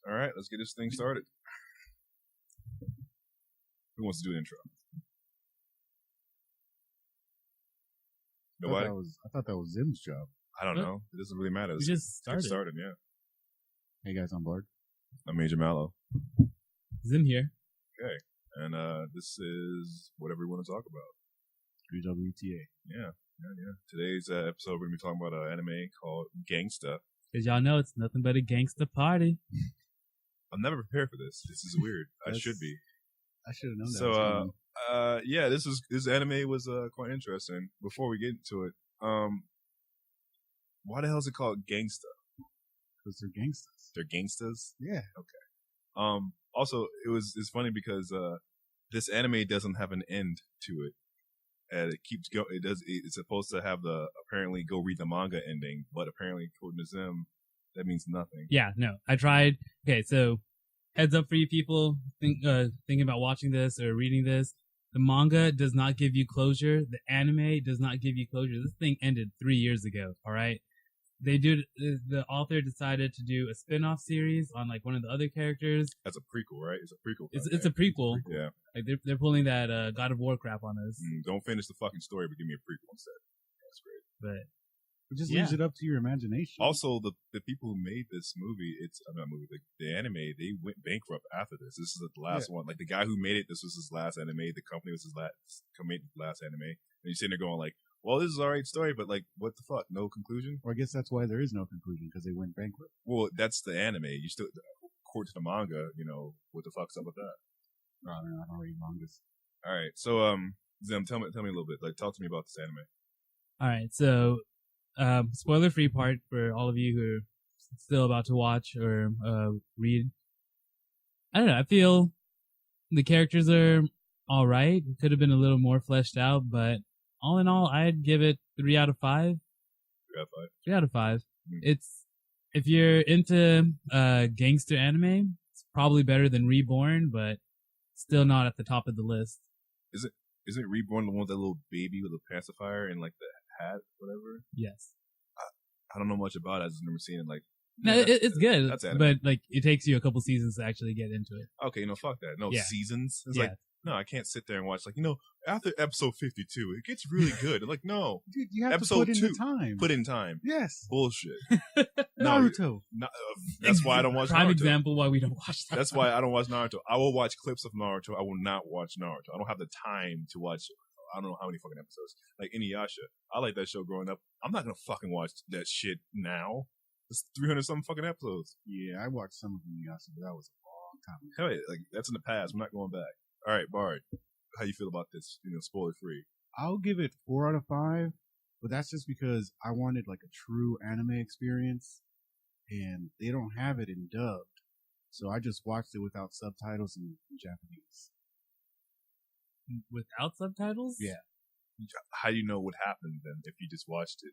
All right, let's get this thing started. Who wants to do an intro? Nobody? I thought that was Zim's job. I don't know. It doesn't really matter. We just started. Get started, yeah. Hey guys, on board. I'm Major Mallow. Zim here. Okay. And this is whatever we want to talk about. 3WTA. Yeah. Today's episode, we're going to be talking about an anime called Gangsta. Because y'all know it's nothing but a gangsta party. I'm never prepared for this. This is weird. I should be. I should have known that. So, yeah, this anime was quite interesting. Before we get into it, why the hell is it called Gangsta? Because they're gangsters. They're gangstas? Yeah. Okay. Also, it's funny because this anime doesn't have an end to it. And it keeps going. It's supposed to have the apparently go read the manga ending, but apparently according to Zim, that means nothing. Yeah, no. I tried. Okay, so heads up for you people thinking about watching this or reading this. The manga does not give you closure. The anime does not give you closure. This thing ended 3 years ago. All right. The author decided to do a spin-off series on like one of the other characters. That's a prequel, right? It's a prequel. It's a prequel. Yeah. Like they're pulling that God of War crap on us. Don't finish the fucking story, but give me a prequel instead. That's great. But it just leaves it up to your imagination. Also, the people who made this movie, the anime, they went bankrupt after this. This is the last one. Like the guy who made it, this was his last anime. The company was his last anime. And you're sitting there going like, well, this is an alright story, but like, what the fuck? No conclusion? Well, I guess that's why there is no conclusion, because they went bankrupt. Well, that's the anime. You still, according to the manga, what the fuck's up with that? I don't read mangas. Alright, so, Zim, tell me a little bit. Like, talk to me about this anime. Alright, so, spoiler-free part for all of you who are still about to watch or, read. I don't know, I feel the characters are alright. Could have been a little more fleshed out, but all in all, I'd give it 3 out of 5. 3 out of 5? 3 out of 5. Mm-hmm. It's, if you're into, gangster anime, it's probably better than Reborn, but still not at the top of the list. Isn't Reborn the one with that little baby with a pacifier and like the hat, whatever? Yes. I don't know much about it. I just never seen it. Like, no, it's good, that's anime. but like it takes you a couple seasons to actually get into it. Okay, fuck that. No, Yeah. seasons. It's Yeah. like, no, I can't sit there and watch. Like, after episode 52, it gets really good. Like, no, Dude, you have Episode to put in 2. the time. put in time. Yes. Bullshit. Naruto. That's why I don't watch Prime Naruto. example why we don't watch that. That's why I don't watch Naruto. I will watch clips of Naruto. I will not watch Naruto. I don't have the time to watch. I don't know how many fucking episodes. Like Inuyasha, I like that show growing up. I'm not gonna fucking watch that shit now. It's 300 something fucking episodes. Yeah, I watched some of Inuyasha, but that was a long time ago. Hell yeah, like that's in the past. I'm not going back. All right, Bard, how you feel about this? Spoiler free. I'll give it 4 out of 5, but that's just because I wanted like a true anime experience, and they don't have it in dubbed, so I just watched it without subtitles in Japanese. Without subtitles? Yeah. How do you know what happened then if you just watched it?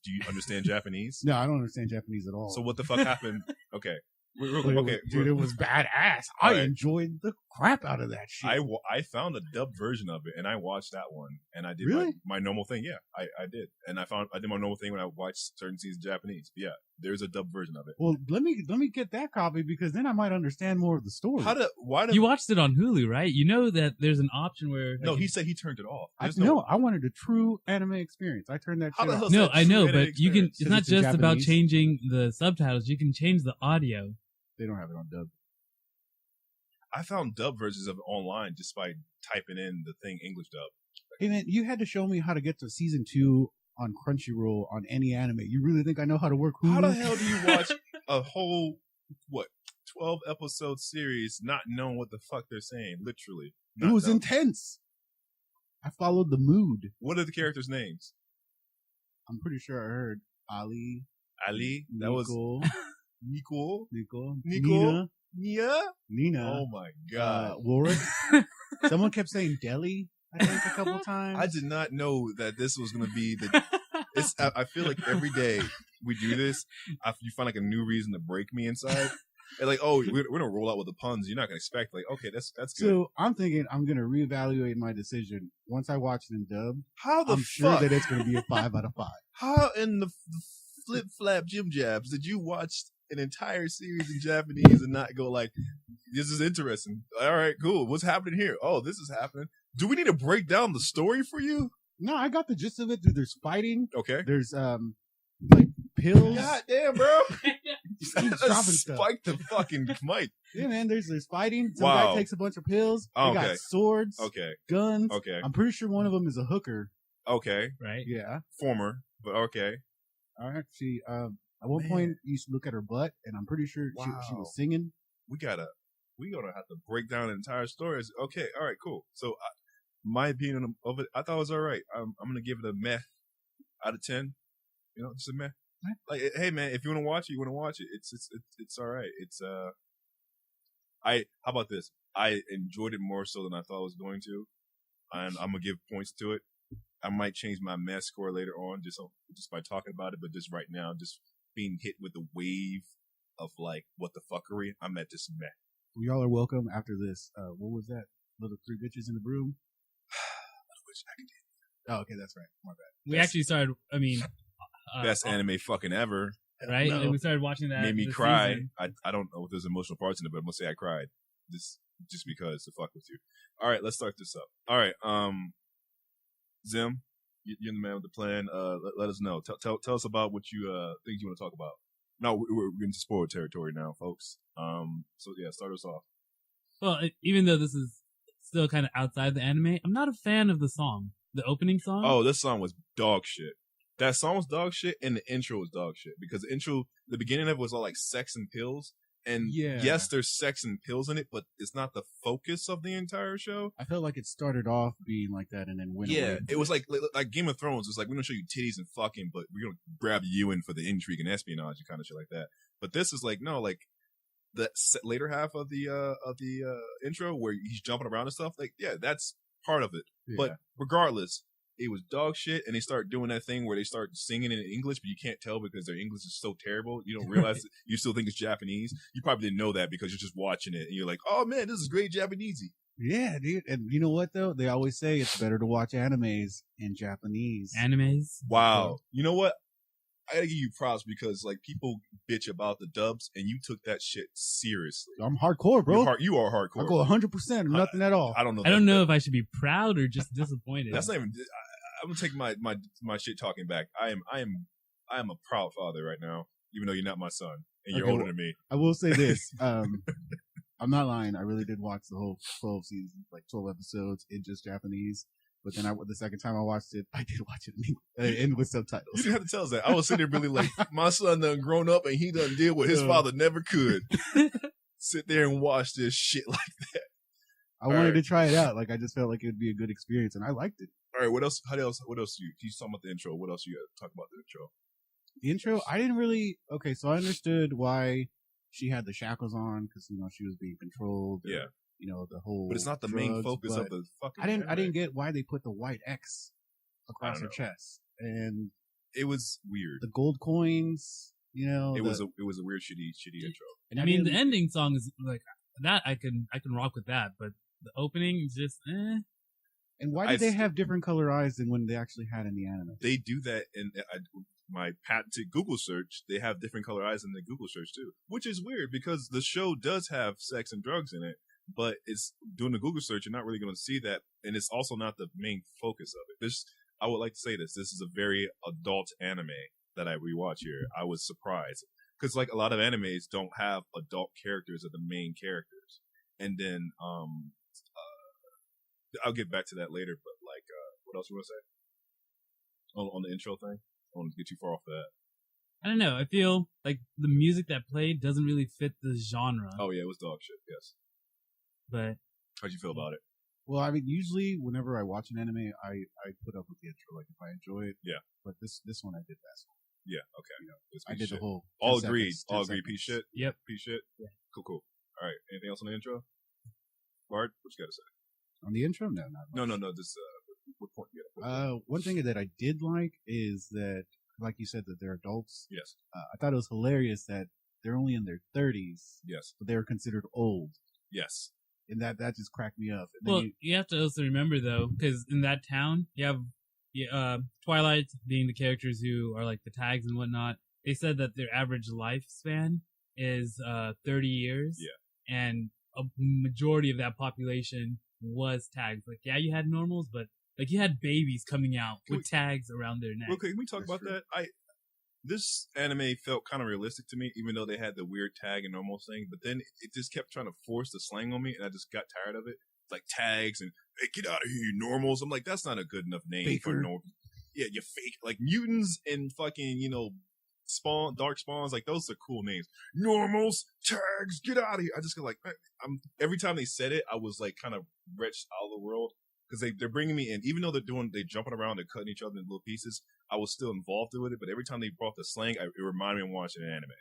Do you understand Japanese? No, I don't understand Japanese at all. So what the fuck happened? Okay. Dude, it was badass. I enjoyed the crap out of that shit. I found a dubbed version of it and I watched that one and I did Really? my normal thing. Yeah, I did. And I did my normal thing when I watched certain seasons of Japanese. But yeah, there's a dubbed version of it. Well, let me get that copy, because then I might understand more of the story. You watched it on Hulu, right? You know that there's an option where... No, he said he turned it off. I wanted a true anime experience. I turned that shit off. No, I know, but you can... It's not it's in just about Japanese. changing the subtitles. You can change the audio. They don't have it on dub. I found dub versions of it online just by typing in the thing English dub. Hey man, you had to show me how to get to season 2 on Crunchyroll on any anime. You really think I know how to work Hulu? How the hell do you watch a whole 12 episode series not knowing what the fuck they're saying? Literally, It was intense. I followed the mood. What are the characters' names? I'm pretty sure I heard Ali. That was Nico. Nina. Nina. Oh my god, Warwick. Someone kept saying Delhi, I think, a couple times. I did not know that this was going to be the. I feel like every day we do this, you find like a new reason to break me inside. And like, oh, we're going to roll out with the puns. You're not going to expect, like, okay, that's good. So I'm thinking I'm going to reevaluate my decision once I watch it in dub. I'm sure that it's going to be a 5 out of 5. How in the flip flap jib jabs did you watch an entire series in Japanese and not go like, this is interesting. All right, cool. What's happening here? Oh, this is happening. Do we need to break down the story for you? No, I got the gist of it. Dude, there's fighting. Okay. There's like pills. God damn, bro. Just keep dropping stuff. Spike the fucking mic. Yeah, man. There's fighting. Some Wow. guy takes a bunch of pills. Oh, They okay. got swords. Okay. Guns. Okay. I'm pretty sure one of them is a hooker. Okay. Right? Yeah. Former, but okay. Actually, at one point you used to look at her butt, and I'm pretty sure she Wow. was singing. We're gonna have to break down the entire story. Okay, all right, cool. So my opinion of it, I thought it was all right. I'm gonna give it a meh out of 10. You know, just a meh. Like, hey man, if you want to watch it, you want to watch it. It's all right. How about this? I enjoyed it more so than I thought I was going to, and I'm gonna give points to it. I might change my meh score later on, just by talking about it. But just right now, just being hit with the wave of like what the fuckery, I'm at just meh. Well, y'all are welcome after this. What was that? Little three bitches in the broom. Oh, okay, that's right. My bad. We actually started. I mean, Best anime fucking ever. right? No. Like we started watching that. Made me this cry. season. I don't know if there's emotional parts in it, but I'm gonna say I cried. Just because to fuck with you. All right, let's start this up. All right, Zim, you're the man with the plan. Let us know. Tell us about what you things you want to talk about. No, we're into spoiler territory now, folks. So yeah, start us off. Well, even though this is still kind of outside the anime, I'm not a fan of the song, the opening song. Oh, this song was dog shit. That song was dog shit, and the intro was dog shit because the beginning of it was all like sex and pills. And Yeah. yes, there's sex and pills in it, but it's not the focus of the entire show. I felt like it started off being like that and then went Yeah, away. it was like Game of Thrones. It's like, we're gonna show you titties and fucking, but we're gonna grab you in for the intrigue and espionage and kind of shit like that. But this is like, no, like the later half of the intro where he's jumping around and stuff. Like, yeah, that's part of it. Yeah. But regardless, it was dog shit, and they start doing that thing where they start singing in English, but you can't tell because their English is so terrible. You don't realize you still think it's Japanese. You probably didn't know that because you're just watching it, and you're like, "Oh man, this is great Japanesey." Yeah, dude. And you know what though? They always say it's better to watch animes in Japanese. Animes. Wow, you know what? I gotta give you props because like people bitch about the dubs, and you took that shit seriously. I'm hardcore, bro. You are hardcore. I go 100% or nothing at all. I don't know. I don't know if I should be proud or just disappointed. That's not even. I'm gonna take my shit talking back. I am a proud father right now, even though you're not my son and you're Okay, older well, than me. I will say this. I'm not lying. I really did watch the whole 12 seasons, like 12 episodes in just Japanese. But then the second time I watched it, I did watch it in with You subtitles. didn't have to tell us that. I was sitting there really like, my son done grown up and he done did what his father never could. Sit there and watch this shit like that. I wanted right. to try it out. Like, I just felt like it would be a good experience, and I liked it. All right, what else? What else you talk about the intro? What else you got to talk about the intro? The intro, I didn't really. Okay, so I understood why she had the shackles on because she was being controlled. Yeah. The whole. But it's not the main drugs, focus but of the fucking. I didn't get why they put the white X across her know. chest and It was weird. the gold coins. It was a weird shitty intro. And I mean, the ending song is like that. I can rock with that, but the opening is just. And why did they have different color eyes than when they actually had in the anime? They do that in my patented Google search. They have different color eyes in the Google search too, which is weird because the show does have sex and drugs in it, but it's doing the Google search. You're not really going to see that, and it's also not the main focus of it. I would like to say this. This is a very adult anime that I rewatch here. I was surprised because like a lot of animes don't have adult characters as the main characters, and then I'll get back to that later. But like, what else you want to say on the intro thing? I don't want to get too far off that. I don't know. I feel like the music that played doesn't really fit the genre. Oh yeah, it was dog shit. Yes. But How'd you feel about it? Well, I mean, usually whenever I watch an anime, I put up with the intro. Like if I enjoy it, Yeah. But this one I did fast. Yeah. Okay. It's I piece did shit. the whole. All 10 agreed. seconds, 10 All agreed. seconds. Piece shit. Yep. Piece shit. Yeah. Cool. All right. Anything else on the intro? Bart, what you got to say? On the intro, no, not much. No. This what point you got? One thing that I did like is that, like you said, that they're adults. Yes. I thought it was hilarious that they're only in their 30s, Yes. but they're considered old, Yes. and that just cracked me up. And then well, you have to also remember though, because in that town you have Twilight being the characters who are like the tags and whatnot. They said that their average lifespan is 30 years. Yeah. And a majority of that population was tags. Like, yeah, you had normals, but like you had babies coming out with tags around their neck. Okay, can we talk about that? This anime felt kind of realistic to me, even though they had the weird tag and normals thing. But then it just kept trying to force the slang on me, and I just got tired of it. It's like tags and hey, get out of here, you normals. I'm like, that's not a good enough name for normal. Yeah, you fake like mutants and fucking spawn, dark spawns. Like those are cool names. Normals, tags, get out of here. I just go like, every time they said it, I was like kind of wretched out of the world. Because they're bringing me in, even though they're jumping around, they're cutting each other in little pieces. I was still involved with it, but every time they brought the slang, it reminded me of watching an anime.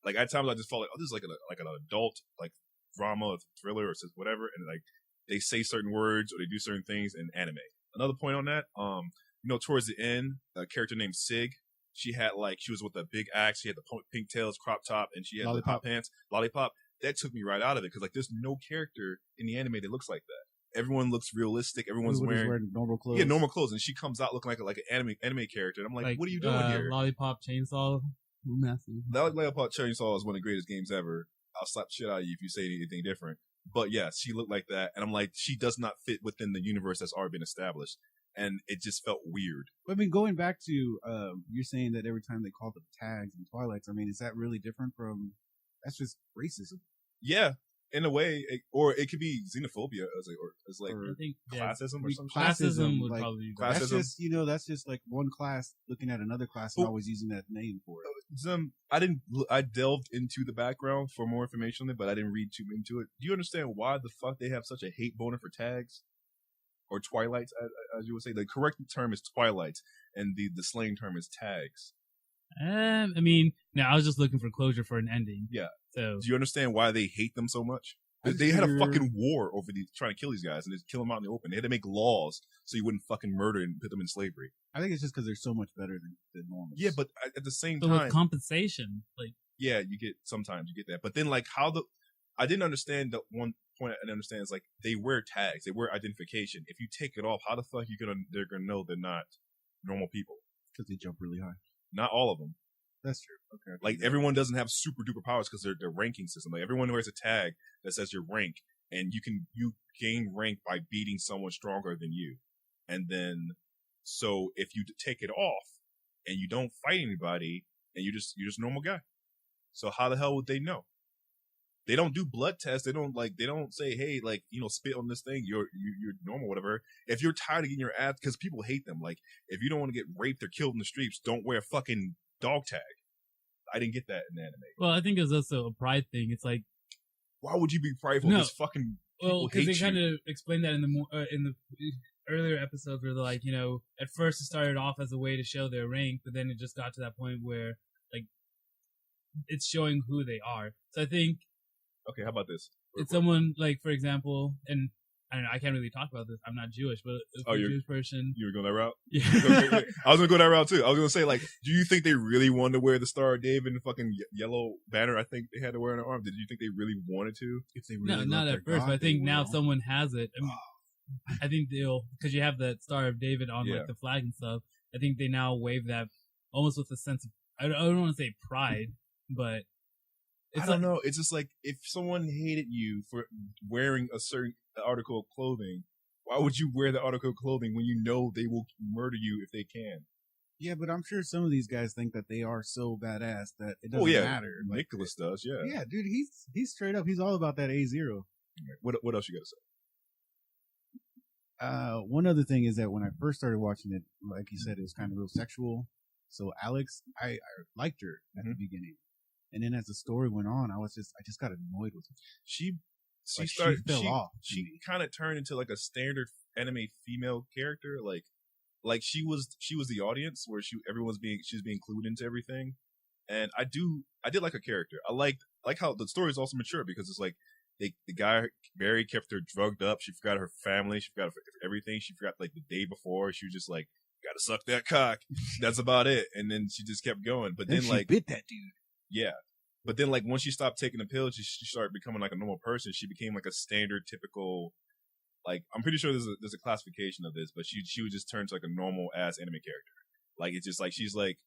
Like at times I just felt like, oh, this is like an adult like drama, or thriller, or whatever, and like they say certain words or they do certain things in anime. Another point on that, towards the end, a character named Sig, she was with a big axe, she had the pink tails, crop top, and she had the hot pants, lollipop. That took me right out of it because like there's no character in the anime that looks like that. Everyone looks realistic. Everyone's wearing normal clothes. Yeah, normal clothes, and she comes out looking like an anime character. And I'm like, what are you doing here? Lollipop Chainsaw Massive. Lollipop Chainsaw is one of the greatest games ever. I'll slap the shit out of you if you say anything different. But yeah, she looked like that, and I'm like, she does not fit within the universe that's already been established, and it just felt weird. I mean, going back to you're saying that every time they call them tags and Twilights. I mean, is that really different from? That's just racism. Yeah. In a way, or it could be xenophobia as like classism or something. Classism would probably be classism. That's just that's just like one class looking at another class and always using that name for it. I delved into the background for more information on it, but I didn't read too into it. Do you understand why the fuck they have such a hate boner for tags or Twilights, as you would say? The correct term is Twilights, and the slang term is tags. I mean, now I was just looking for closure for an ending. Yeah. So, do you understand why they hate them so much? They had a fucking war over trying to kill these guys and just kill them out in the open. They had to make laws so you wouldn't fucking murder and put them in slavery. I think it's just because they're so much better than normal. Yeah, but at the same time, with compensation, like yeah, sometimes you get that. But then like I didn't understand the one point I didn't understand is like they wear tags, they wear identification. If you take it off, how the fuck they're gonna know they're not normal people? Because they jump really high. Not all of them. That's true. Okay. Like everyone doesn't have super duper powers because they're ranking system. Like everyone wears a tag that says your rank, and you gain rank by beating someone stronger than you. And then, so if you take it off and you don't fight anybody, and you're just a normal guy. So how the hell would they know? They don't do blood tests. They don't say, hey, like, spit on this thing. You're normal, whatever. If you're tired of getting your ass, because people hate them. Like, if you don't want to get raped or killed in the streets, don't wear a fucking dog tag. I didn't get that in the anime. Well, I think it's also a pride thing. It's like, why would you be prideful? Because fucking people hate you. Because they kind of explained that in the earlier episodes where they're like, at first it started off as a way to show their rank, but then it just got to that point where like it's showing who they are. So I think. Okay, how about this? It's someone like, for example, and I don't know, I can't really talk about this. I'm not Jewish, but a Jewish person. You were going that route? Yeah. I was going to go that route too. I was going to say, like, do you think they really wanted to wear the Star of David and the fucking yellow banner I think they had to wear on their arm? Did you think they really wanted to? If they really not at first, but I think now if someone has it, I think they'll, because you have that Star of David on like the flag and stuff, I think they now wave that almost with a sense of, I don't want to say pride, but I don't know. It's just like if someone hated you for wearing a certain article of clothing, why would you wear the article of clothing when you know they will murder you if they can? Yeah, but I'm sure some of these guys think that they are so badass that it doesn't matter. Nicholas does, yeah. Yeah, dude, he's straight up. He's all about that A0. What else you got to say? One other thing is that when I first started watching it, like you said, it was kind of real sexual. So Alex, I liked her at the beginning. And then as the story went on, I just got annoyed with her. She fell off. She kind of turned into like a standard anime female character. Like she was the audience where she was being included into everything. And I did like her character. I like how the story is also mature because it's like the guy Barry kept her drugged up. She forgot her family. She forgot everything. She forgot like the day before. She was just like, gotta suck that cock. That's about it. And then she just kept going. But then she bit that dude. Yeah. But then, like, once she stopped taking the pills, she started becoming, like, a normal person. She became, like, a standard, typical, like, I'm pretty sure there's a classification of this, but she would just turn to, like, a normal-ass anime character. Like, it's just, like, she's, like,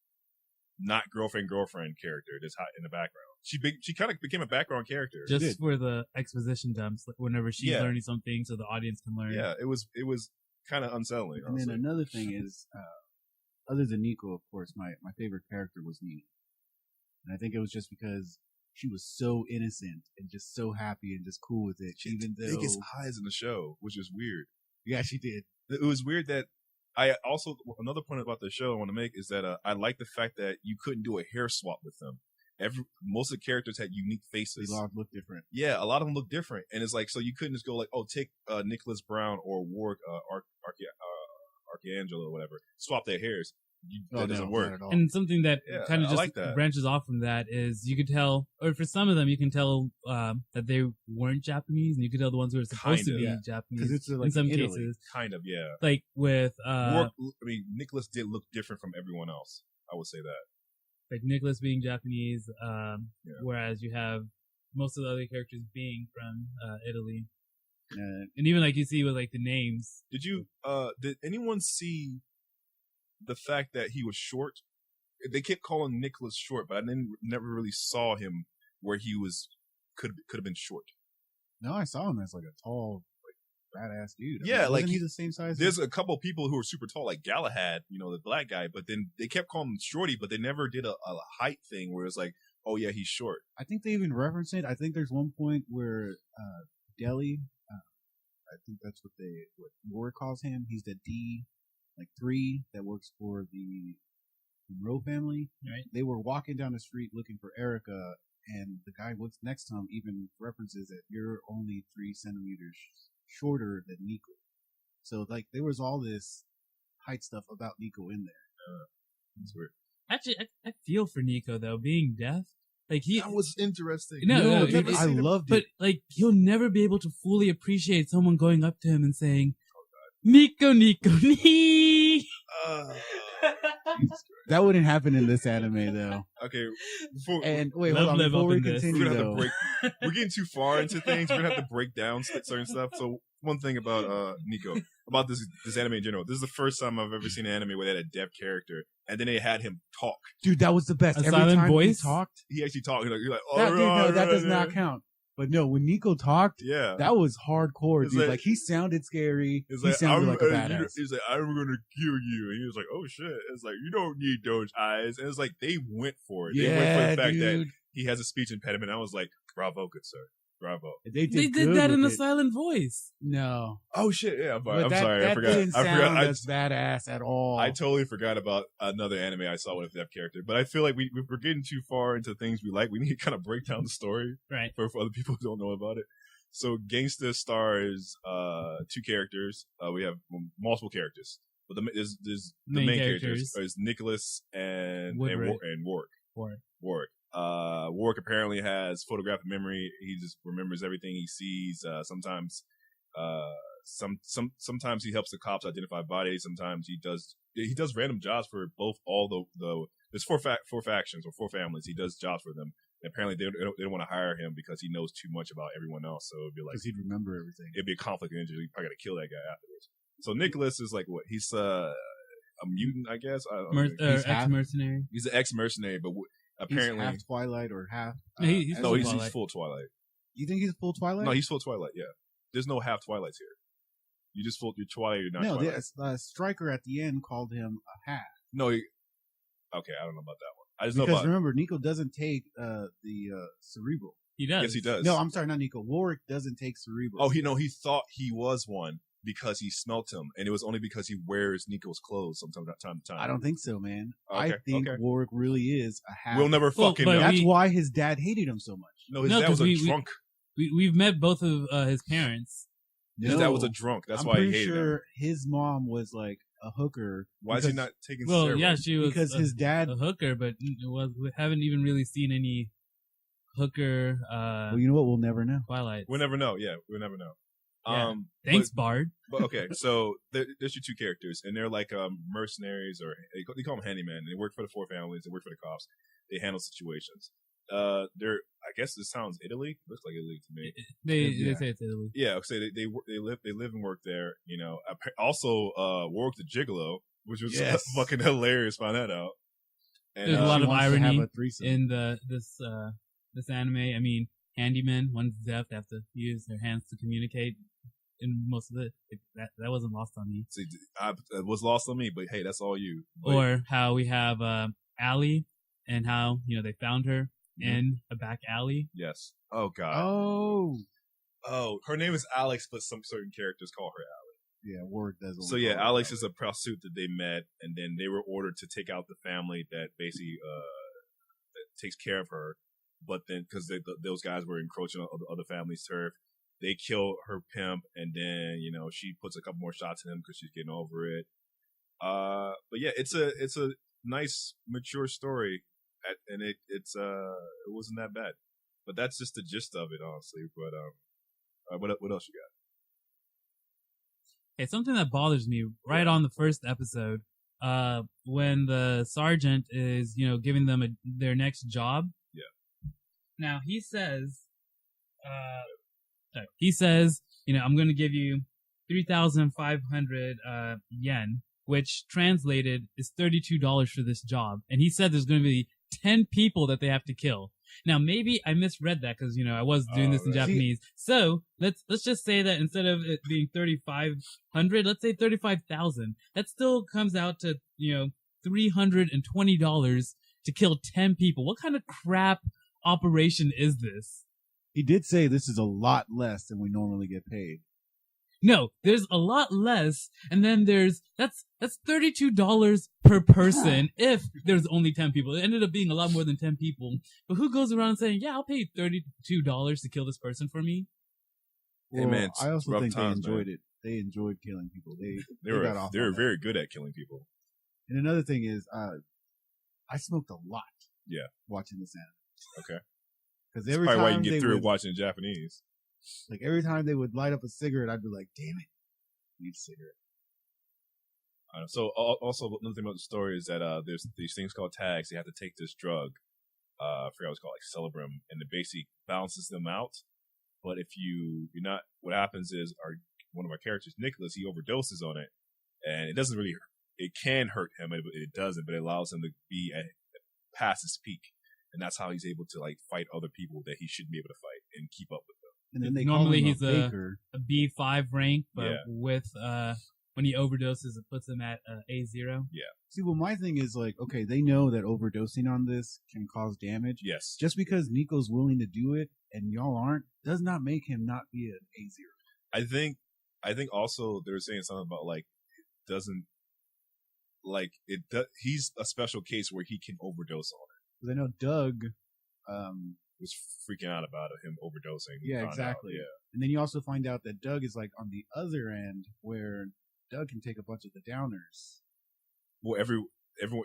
not girlfriend character just hot in the background. she kind of became a background character. Just for the exposition dumps, like whenever she's learning something, so the audience can learn. Yeah, it was kind of unsettling. And then another thing is, other than Nico, of course, my favorite character was Nina, and I think it was just because she was so innocent and just so happy and just cool with it. She even had the biggest eyes in the show, which is weird. Yeah, she did. It was weird that another point about the show I want to make is that I like the fact that you couldn't do a hair swap with them. Most of the characters had unique faces. They all look different. Yeah, a lot of them look different, and it's like so you couldn't just go like, oh, take Nicholas Brown or Warwick Archangelo or whatever, swap their hairs. That doesn't work. Not at all. And something that kind of just like branches off from that is you could tell, or for some of them, you can tell that they weren't Japanese, and you could tell the ones who were supposed to be Japanese it's like in some Italy. cases. Kind of, yeah. Like with Nicholas did look different from everyone else. I would say that. Like Nicholas being Japanese, whereas you have most of the other characters being from Italy. And even like you see with like the names. Did anyone see the fact that he was short? They kept calling Nicholas short, but I never really saw him where he could have been short. No, I saw him as like a tall, like badass dude. Yeah, wasn't he the same size? There's a couple of people who are super tall, like Galahad, the black guy, but then they kept calling him shorty, but they never did a height thing where it's like, oh yeah, he's short. I think they even referenced it. I think there's one point where Deli, I think that's what Warwick calls him. He's the D3 that works for the Monroe family. Right. They were walking down the street looking for Erica, and the guy next to him even references that you're only 3 centimeters shorter than Nico. So like there was all this height stuff about Nico in there. That's weird. Actually, I feel for Nico though, being deaf. Like that was interesting. No, I loved But it. like he'll never be able to fully appreciate someone going up to him and saying, "Nico, Nico, nee." That wouldn't happen in this anime though. Okay. Wait, hold on. Before we continue, we're gonna have to we're getting too far into things. We're gonna have to break down certain stuff. So one thing about Nico, about this anime in general, this is the first time I've ever seen an anime where they had a deaf character, and then they had him talk. Dude, that was the best. Every silent time voice? he talked, he actually talked. You're like, that does not count. But no, when Nico talked, that was hardcore, it's dude. Like he sounded scary. He sounded like a badass. He's like, I'm gonna kill you. And he was like, oh shit. It's like, you don't need those eyes. And it's like, they went for it. They went for the fact that he has a speech impediment. I was like, bravo, good sir. Bravo. They did that in a silent voice. No. Oh shit, yeah. I'm sorry. I forgot. Didn't sound I forgot. As badass at all. I totally forgot about another anime I saw with a deaf character. But I feel like we're getting too far into things we like. We need to kind of break down the story, right? For other people who don't know about it. So Gangsta stars 2 characters. We have multiple characters, but there's the main characters is Nicholas and Warwick. Warwick apparently has photographic memory. He just remembers everything he sees. Sometimes he helps the cops identify bodies. Sometimes he does random jobs for all the there's four factions or 4 families. He does jobs for them. And apparently they don't want to hire him because he knows too much about everyone else. So it'd be like, because he'd remember everything. It'd be a conflict of interest. You probably got to kill that guy afterwards. So Nicholas is like what? He's a mutant, I guess. Ex-mercenary. He's an ex-mercenary, but apparently he's half Twilight or half. He's full Twilight. You think he's full Twilight? No, he's full Twilight. Yeah, there's no half Twilights here. You just full. You're Twilight. You're not Twilight. No, Stryker at the end called him a half. No, okay, I don't know about that one. I just because remember, Nico doesn't take the cerebral. He does. Yes, he does. No, I'm sorry, not Nico. Warwick doesn't take cerebral. Oh, he thought he was one because he smelt him, and it was only because he wears Nico's clothes from time to time. I don't think so, man. Okay, I think Warwick really is a half. We'll never fucking know. That's why his dad hated him so much. No, his dad was a drunk. We've met both of his parents. His dad was a drunk. That's why he hated him. His mom was like a hooker. Why is he not taking steroids? Well, yeah, she was because his dad a hooker, but we haven't even really seen any hooker. Well, you know what? We'll never know. Twilight. We'll never know. Yeah, we'll never know. Yeah. Thanks, Bard. But okay, so there's your 2 characters, and they're like mercenaries, or they call them handyman. They work for the 4 families. They work for the cops. They handle situations. I guess this sounds Italy. Looks like Italy to me. They say it's Italy. Yeah, so they live and work there. Also Warwick the Gigolo, which was fucking hilarious. Find that out. And, there's a lot of irony in this this anime. I mean, handymen, one's deaf, they have to use their hands to communicate. In most of it, that wasn't lost on me. See, it was lost on me, but hey, that's all you. But, Or how we have Allie, and how they found her in a back alley. yes. Oh God. Oh, her name is Alex, but some certain characters call her Alex. Yeah, word doesn't. So yeah, Alex is a prostitute that they met, and then they were ordered to take out the family that basically that takes care of her. But then, because those guys were encroaching on other families' turf, they kill her pimp, and then she puts a couple more shots in him because she's getting over it. But yeah, it's a nice mature story, and it wasn't that bad. But that's just the gist of it, honestly. But what else you got? Hey, something that bothers me right on the first episode, when the sergeant is, giving them their next job. Yeah. Now he says, I'm going to give you 3,500 yen, which translated is $32 for this job. And he said there's going to be 10 people that they have to kill. Now, maybe I misread that because, I was doing this in Japanese. So let's just say that instead of it being 3,500, let's say 35,000. That still comes out to, $320 to kill 10 people. What kind of crap operation is this? He did say this is a lot less than we normally get paid. No, there's a lot less, and then that's $32 per person if there's only 10 people. It ended up being a lot more than 10 people. But who goes around saying, "Yeah, I'll pay $32 to kill this person for me"? Well, hey man, I also think times, they enjoyed it. They enjoyed killing people. They were very good at killing people. And another thing is, I smoked a lot. Yeah, watching this anime. Okay, because every time why you can get through watching Japanese. Like every time they would light up a cigarette, I'd be like, "Damn it, I need a cigarette." So also another thing about the story is that there's these things called tags. They have to take this drug. I forgot what it's called, like Celebrum, and it basically balances them out. But if you're not, what happens is one of our characters, Nicholas, he overdoses on it, and it doesn't really hurt. It can hurt him, but it doesn't. But it allows him to be past his peak, and that's how he's able to like fight other people that he shouldn't be able to fight and keep up with them. And then they normally call him he's a B5 rank, but with when he overdoses, it puts him at A0. Yeah. See, well, my thing is like, okay, they know that overdosing on this can cause damage. Yes. Just because Nico's willing to do it and y'all aren't, does not make him not be an A0. I think also they're saying something about like it doesn't like it. He's a special case where he can overdose on it. Because I know Doug was freaking out about him overdosing. Yeah, exactly. Yeah. And then you also find out that Doug is like on the other end where Doug can take a bunch of the downers. Well, everyone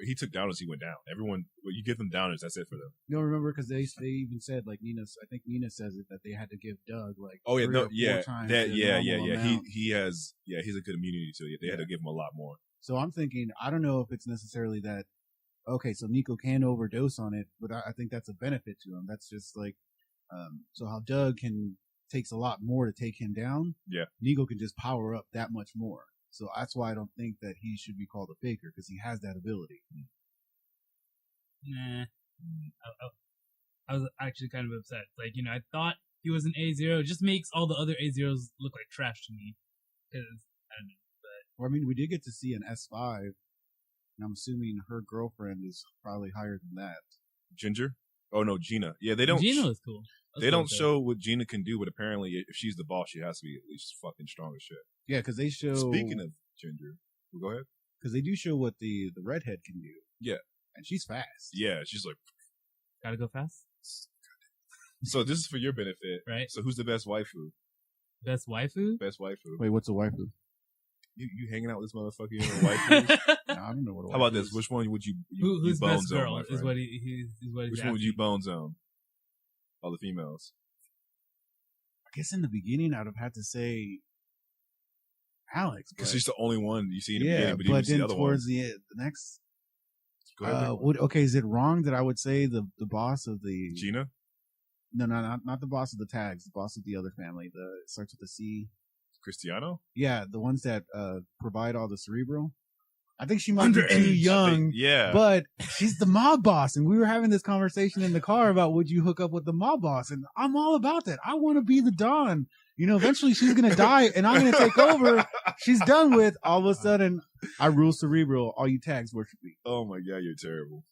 he took downers, he went down. Everyone, when you give them downers, that's it for them. No, remember because they even said like I think Nina says it that they had to give Doug like he's a good immunity to it. They had to give him a lot more. So I'm thinking I don't know if it's necessarily that. Okay, so Nico can overdose on it, but I think that's a benefit to him. That's just like, so how Doug takes a lot more to take him down. Yeah. Nico can just power up that much more. So that's why I don't think that he should be called a faker because he has that ability. Nah. I was actually kind of upset. Like, I thought he was an A0. It just makes all the other A0s look like trash to me. Because, I don't know. Well, I mean, we did get to see an S5. And I'm assuming her girlfriend is probably higher than that. Ginger? Oh no, Gina. Yeah, they don't. Gina is cool. They don't show what Gina can do, but apparently, if she's the boss, she has to be at least fucking strong as shit. Yeah, because they show. Speaking of Ginger, go ahead. Because they do show what the redhead can do. Yeah, and she's fast. Yeah, she's like, gotta go fast. So this is for your benefit, right? So who's the best waifu? Best waifu? Best waifu. Wait, what's a waifu? You hanging out with this motherfucker? You know waifus? No, I don't know what. How about this? Which one would you who's bone best zone, girl is what he's Which asking. one would you bone zone? All the females. I guess in the beginning I'd have had to say Alex because she's the only one you see in the beginning. But then see the other towards one. the next. Go ahead, okay, is it wrong that I would say the boss of the Gina? No, not the boss of the tags. The boss of the other family. It starts with the C. Cristiano? Yeah, the ones that provide all the cerebral. I think she might be too young. Yeah. But she's the mob boss. And we were having this conversation in the car about would you hook up with the mob boss? And I'm all about that. I want to be the Don. You know, eventually she's going to die and I'm going to take over. She's done with. All of a sudden, I rule Cerebral. All you tags worship me. Oh my God, you're terrible.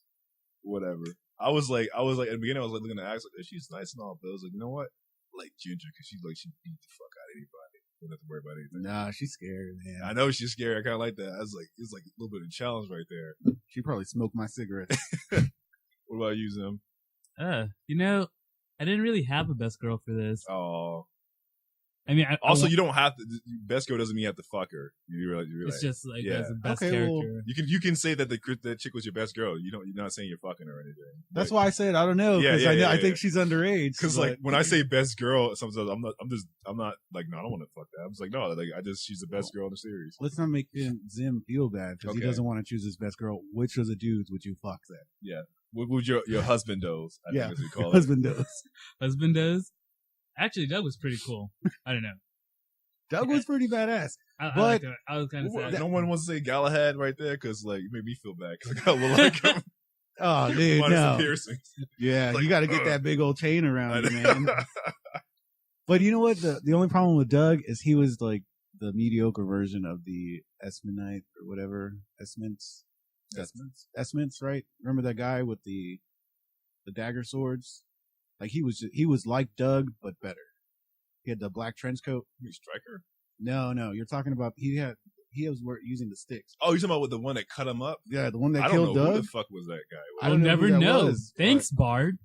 Whatever. I was like, at the beginning, I was like looking at Axe, like, she's nice and all, but I was like, you know what? Like Ginger, because she beat the fuck out of anybody. Don't have to worry about anything. Nah, she's scary, man. I know she's scary. I kind of like that. I was like, it's like a little bit of a challenge right there. She probably smoked my cigarettes. What about you, Zim? You know, I didn't really have a best girl for this. Oh. I mean, you don't have to. Best girl doesn't mean you have to fuck her. You realize, it's just like as a best Okay, character. well, you can say that that chick was your best girl. You're not saying you're fucking her or anything. that's why I said I don't know because I think she's underage. Because like when I say best girl, sometimes I'm not like no, I don't want to fuck that. I'm just like no, like she's the best girl in the series. Let's not make Zim feel bad because he doesn't want to choose his best girl. Which of the dudes would you fuck then? Yeah, what would your husband does? I think as we call husband it. does. Husband does. Actually, Doug was pretty cool. I don't know. Doug was pretty badass. But I was kind of sad. No one wants to say Galahad right there because like it made me feel bad because I got a little like him. Oh, dude, no. Piercings. Yeah, like, you got to get that big old chain around you, man. But you know what? The only problem with Doug is he was like the mediocre version of the Esmenite or whatever. Esmints, right? Remember that guy with the dagger swords? Like he was like Doug but better. He had the black trench coat. You Striker? No. You're talking about he was using the sticks. Oh, you're talking about with the one that cut him up? Yeah, the one that killed killed Doug. Who the fuck was that guy? I'll never know. Thanks, Bard.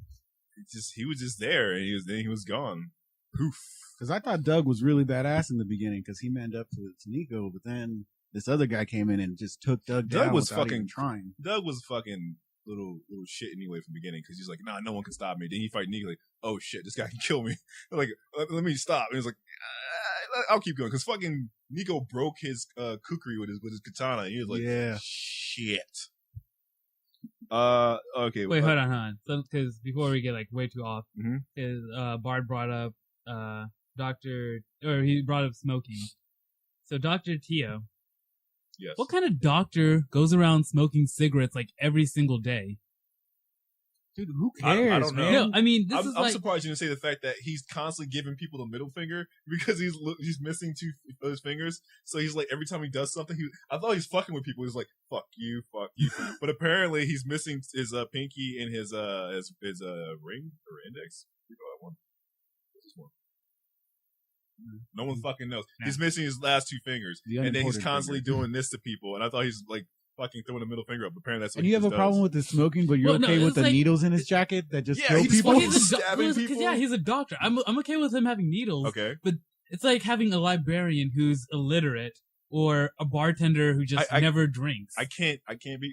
He was just there, and he was gone. Poof. Because I thought Doug was really badass in the beginning because he manned up to Nico, but then this other guy came in and just took Doug down. Doug was without fucking even trying. Doug was fucking little shit anyway from the beginning because he's like, nah, no one can stop me. Then he fight Nico like, oh shit, this guy can kill me. Like, let me stop. And he's like, I'll keep going because fucking Nico broke his kukri with his katana. And he was like, yeah, shit. Okay. Wait, hold on. So, because before we get like way too off, mm-hmm. Bard brought up he brought up smoking. So Dr. Tio. Yes. What kind of doctor goes around smoking cigarettes like every single day? Dude, who cares? I don't know. No, I mean, I'm surprised you didn't say the fact that he's constantly giving people the middle finger because he's missing two of his fingers. So he's like, every time he does something, I thought he's fucking with people. He's like, fuck you. But apparently he's missing his pinky and his ring or index. You know that one. What's this one? No one fucking knows. Yeah. He's missing his last two fingers, and then he's constantly doing this to people. And I thought he's like fucking throwing the middle finger up. Apparently that's what and you have a problem with the smoking, but you're okay with the needles in his jacket that just kill people? Well, stabbing people? Yeah, he's a doctor. I'm okay with him having needles. Okay. But it's like having a librarian who's illiterate or a bartender who just never drinks. I can't agree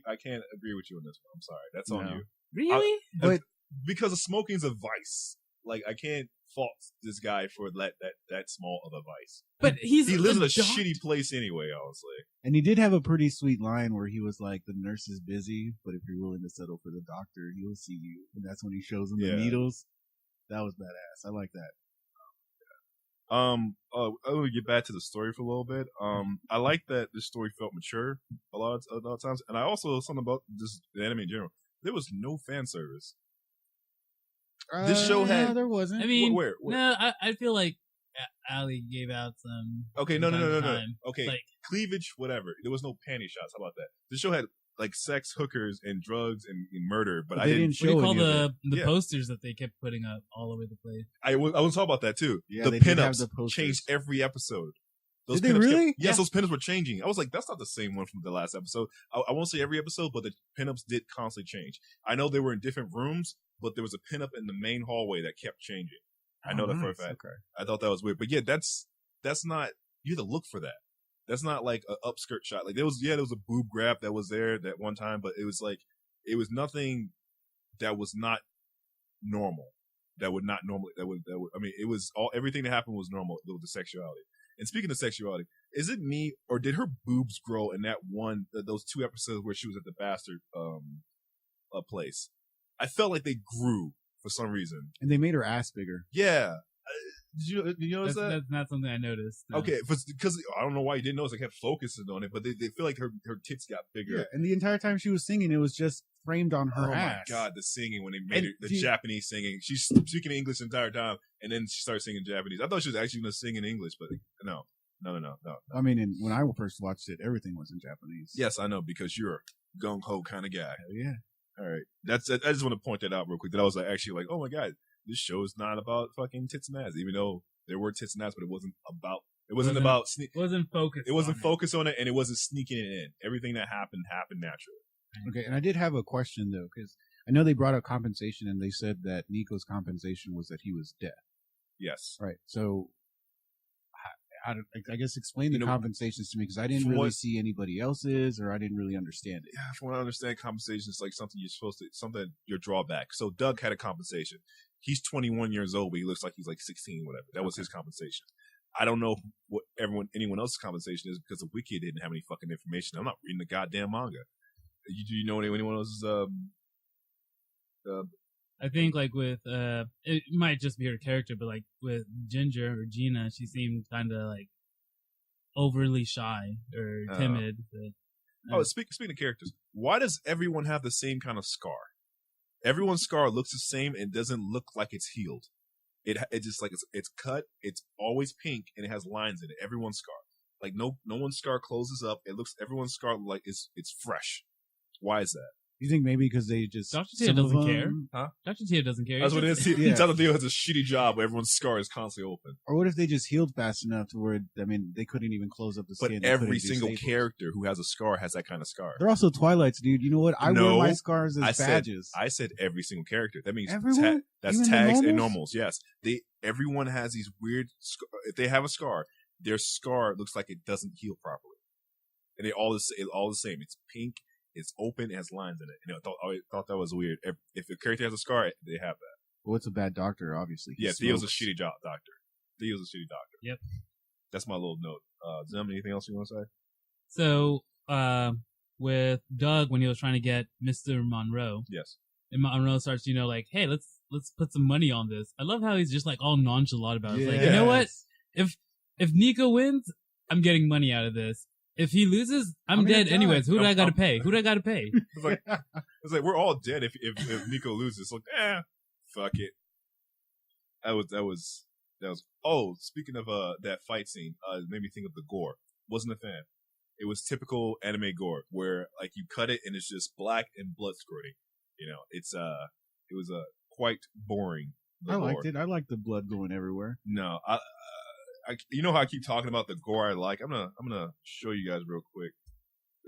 with you on this one. I'm sorry. That's on you. Really? But because smoking's a vice. Like I can't fault this guy for that small of a vice. But he lives in a shitty place anyway, honestly. And he did have a pretty sweet line where he was like, "The nurse is busy, but if you're willing to settle for the doctor, he'll see you." And that's when he shows him the needles. That was badass. I like that. I will get back to the story for a little bit. I like that this story felt mature a lot of times, and I also something about this the anime in general. There was no fan service. This show had. No, there wasn't. I mean, where? No, I feel like Ali gave out some. Okay, no. Okay, like, cleavage, whatever. There was no panty shots. How about that? This show had like sex, hookers, and drugs and murder, but I didn't show. What do you call the posters that they kept putting up all over the place? I was talking about that too. Yeah, the pinups changed every episode. Did they really? Yes, those pinups were changing. I was like, that's not the same one from the last episode. I won't say every episode, but the pinups did constantly change. I know they were in different rooms, but there was a pinup in the main hallway that kept changing. I know that for a fact. Okay. I thought that was weird. But yeah, that's not, you have to look for that. That's not like an upskirt shot. Like there was a boob grab that was there that one time, but it was like, it was nothing that was not normal. That would not normally, I mean, it was everything that happened was normal with the sexuality. And speaking of sexuality, is it me or did her boobs grow in those two episodes where she was at the bastard place? I felt like they grew for some reason, and they made her ass bigger. Yeah, Did you notice that? That's not something I noticed. No. Okay, because I don't know why you didn't notice. I kept focusing on it, but they feel like her tits got bigger. Yeah, and the entire time she was singing, it was just framed on her ass. Oh my god, the singing when they made And it the Japanese singing. She's speaking English the entire time, and then she started singing Japanese. I thought she was actually going to sing in English, but no. I mean, when I first watched it, everything was in Japanese. Yes, I know, because you're a gung ho kind of guy. Hell yeah. All right, I just want to point that out real quick. That I was actually like, oh my god, this show is not about fucking tits and ass, even though there were tits and ass, but it wasn't about wasn't focused. It wasn't focused on it, and it wasn't sneaking it in. Everything that happened naturally. Okay, and I did have a question though, because I know they brought up compensation, and they said that Nico's compensation was that he was dead. Yes. Right. So, I guess explain the compensations to me, because I didn't really see anybody else's, or I didn't really understand it. Yeah, from what I understand, compensation is like something something your drawback. So Doug had a compensation. He's 21 years old, but he looks like he's like 16, whatever. That was his compensation. I don't know what anyone else's compensation is, because the wiki didn't have any fucking information. I'm not reading the goddamn manga. Do you know anyone else's? I think like with it might just be her character, but like with Ginger or Gina, she seemed kind of like overly shy or timid. Speaking of characters, why does everyone have the same kind of scar? Everyone's scar looks the same and doesn't look like it's healed. It just like it's cut. It's always pink and it has lines in it. Everyone's scar, like no one's scar closes up. It looks everyone's scar like it's fresh. Why is that? You think maybe because they just Dr. Tia doesn't care, huh? Dr. Tia doesn't care. That's what it is. Yeah. Dr. Tia has a shitty job where everyone's scar is constantly open. Or what if they just healed fast enough to where they couldn't even close up the skin? But every single character who has a scar has that kind of scar. They're also Twilights, dude. You know what? I wear my scars as badges. I said every single character. That means everyone. That's even tags and normals. Yes, everyone has these weird. If they have a scar, their scar looks like it doesn't heal properly, and all the same. It's pink. It's open. It has lines in it. And I thought that was weird. If a character has a scar, they have that. Well, it's a bad doctor, obviously. Yeah, Theo's a shitty doctor. Theo's a shitty doctor. Yep. That's my little note. Zim, anything else you want to say? So, with Doug, when he was trying to get Mr. Monroe. Yes. And Monroe starts, like, hey, let's put some money on this. I love how he's just like all nonchalant about it. It's like, you know what? If Nico wins, I'm getting money out of this. If he loses, I'm dead anyways. Who do I gotta pay? It's like we're all dead if Nico loses. It's like, fuck it. That was. Oh, speaking of that fight scene, it made me think of the gore. Wasn't a fan. It was typical anime gore where like you cut it and it's just black and blood squirting. It was quite boring. I liked it. I liked the blood going everywhere. No, you know how I keep talking about the gore I like. I'm gonna show you guys real quick.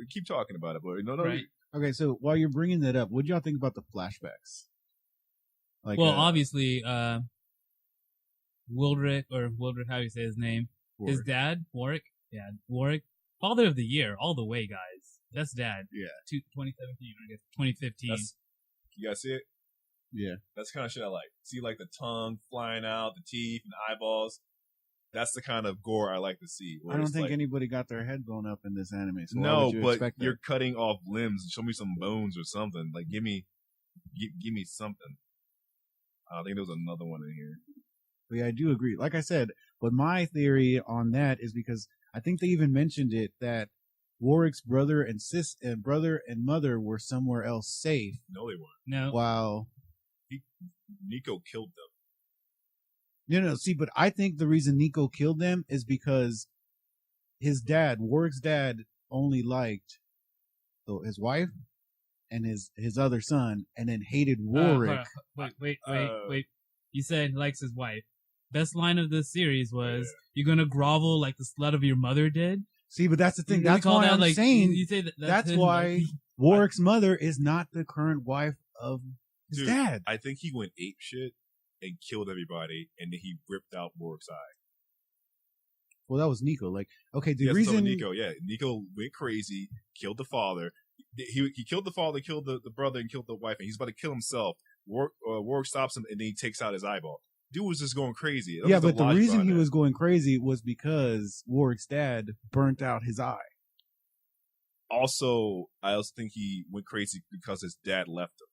Keep talking about it, but no. Right. Okay, so while you're bringing that up, what do y'all think about the flashbacks? Like, obviously, Wildrick, how do you say his name? Warwick. His dad, Warwick. Yeah, Warwick. Father of the Year, all the way, guys. Best dad. Yeah. 2017, I guess. 2015. You guys see it? Yeah. That's the kind of shit I like. See, like the tongue flying out, the teeth and the eyeballs. That's the kind of gore I like to see. I don't think anybody got their head blown up in this anime. So no, but you're cutting off limbs. Show me some bones or something. Like, give me something. I think there was another one in here. But yeah, I do agree. Like I said, but my theory on that is because I think they even mentioned it that Warwick's brother and mother were somewhere else safe. No, they weren't. No. Wow. Nico killed them. No. See, but I think the reason Nico killed them is because his dad, Warwick's dad, only liked his wife and his other son, and then hated Warwick. Wait. You said he likes his wife. Best line of this series was, "You're gonna grovel like the slut of your mother did." See, but that's the thing. That's why I'm saying. You say that's why Warwick's mother is not the current wife of his dad. I think he went ape shit and killed everybody, and then he ripped out Warwick's eye. Well, that was Nico. Like, okay, the reason Nico went crazy, killed the father. He killed the father, killed the brother, and killed the wife, and he's about to kill himself. Warwick stops him, and then he takes out his eyeball. Dude was just going crazy. Yeah, but the reason he was going crazy was because Warwick's dad burnt out his eye. Also, I also think he went crazy because his dad left him.